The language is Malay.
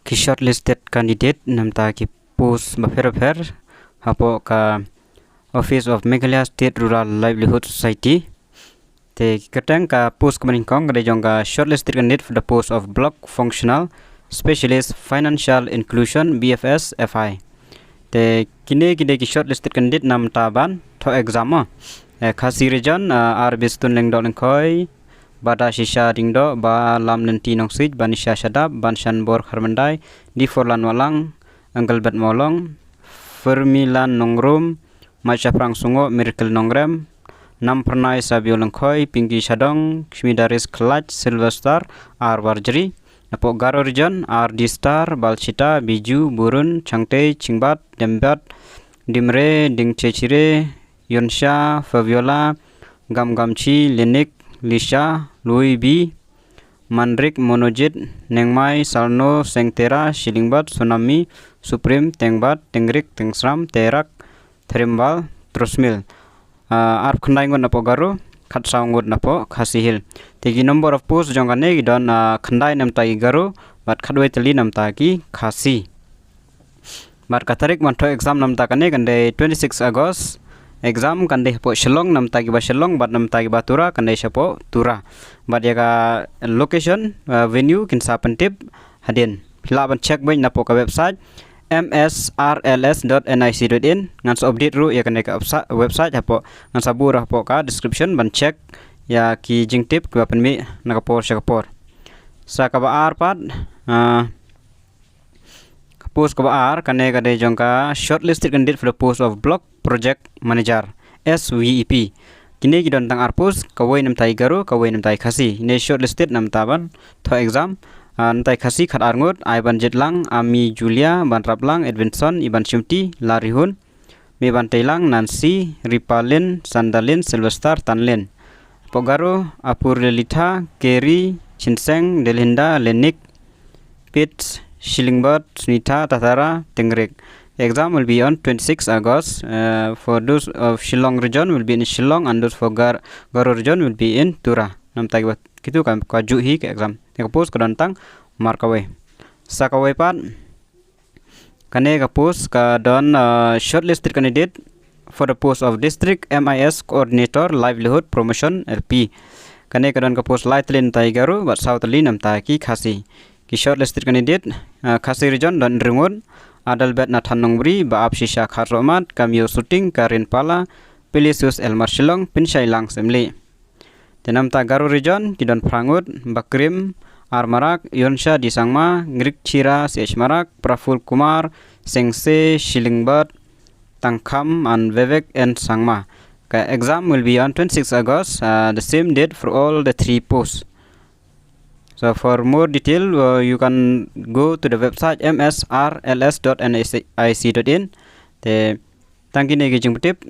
ki shortlisted candidate namta ki post bafir hapo ka Office of Meghalaya State Rural Livelihood Society te katang ka post kamaning kong kada jong ka shortlisted candidate for the post of Block Functional Specialist Financial Inclusion BFS FI te kine ki shortlisted candidate nam taban to exam khasi region arbistun lengdo lengkoi bada shisha dingdo ba lam nanti nongsij banisha shadab banshan bor kharmandai di forlan walang anggalbat molong fermilan nongrum macha prang sungo miracle nongrem nam pernai sabio lengkoi pinggi shadong shmidaris klach silverstar ar warjri napo garo region ar distar balchita biju burun changte chingbat dembat dimre dingchechire yonsha fabiola gamgamchi lenik Lisha, Louis B, Mandrik, Monojit, Nengmai, Salno, Sengtera, Shilingbat, Tsunami, Supreme, Tengbat, Tengrik, Tengsram, Terak, Terimbal, Trusmil. Arp Khandaingon napo garu, Khatsaungut napo Khasihil. Tegi number of posts jongane gidon Khandai namtai garu, bat Khadwe teli namtaki Khasi. Bat Katarik manto exam namtakane gande 26 August. Exam kandai po Shillong nam tagi ba Shillong bat nam tagi ba Tura kandai siapo Tura bat yaga location venue kin sapentip hadin hilaban check bain na po ka website msrls.nic.in ngan so update ru ya kandai ka website hapo ngan sabura po ka description ban check ya ki jingtip ka penmi nakapor syakapor sa ka ba ar pat post ko ar kane kade jongka shortlisted candidate for the post of Block Project Manager SVEP kini gidon tang ar post kawai nam tai garu kawai nam tai khasi ne shortlisted nam taban tho exam tai khasi khat arngot Ivan Jetlang Ami Julia ban Raplang Edwinson Iban Chimti Larihun me ban Tailang Nancy Ripalin Sandalin Silverstar Tanlen Pogaro Apur Lelitha Kerry Chinseng Delhinda Lenik Pits Shillingbird, Sunita, Tatara, Tengrik. Exam will be on 26 August. For those of Shillong region will be in Shillong and those for Garo region will be in Tura. Nam tagi bat kitu kam kaju hi ke exam. Ka post ka dantang markawai. Sakawai pat kane ka post ka don shortlisted candidate for the post of District MIS Coordinator Livelihood Promotion LP. Kane ka don ka post Lightlin Taigaru bat Southlin nam taki Khasi. Ki shortlisted candidate Khasi region dan Ringun Adalbert Nathan Nongbri Baab Shisha Kharomat Kamio Shooting Karin Pala Pelisius Elmar Shillong Pinshai Lang Semli Tenam ta Garo region Kidon Prangut Bakrim Armarak Yonsha Disangma Ngrik Chira CH Marak Praful Kumar Sengse Shillingbird Tangkham and Vivek and Sangma. Exam will be on 26 August the same date for all the three posts. So for more detail, you can go to the website msrls.nic.in. Thank you, Negijing Tip.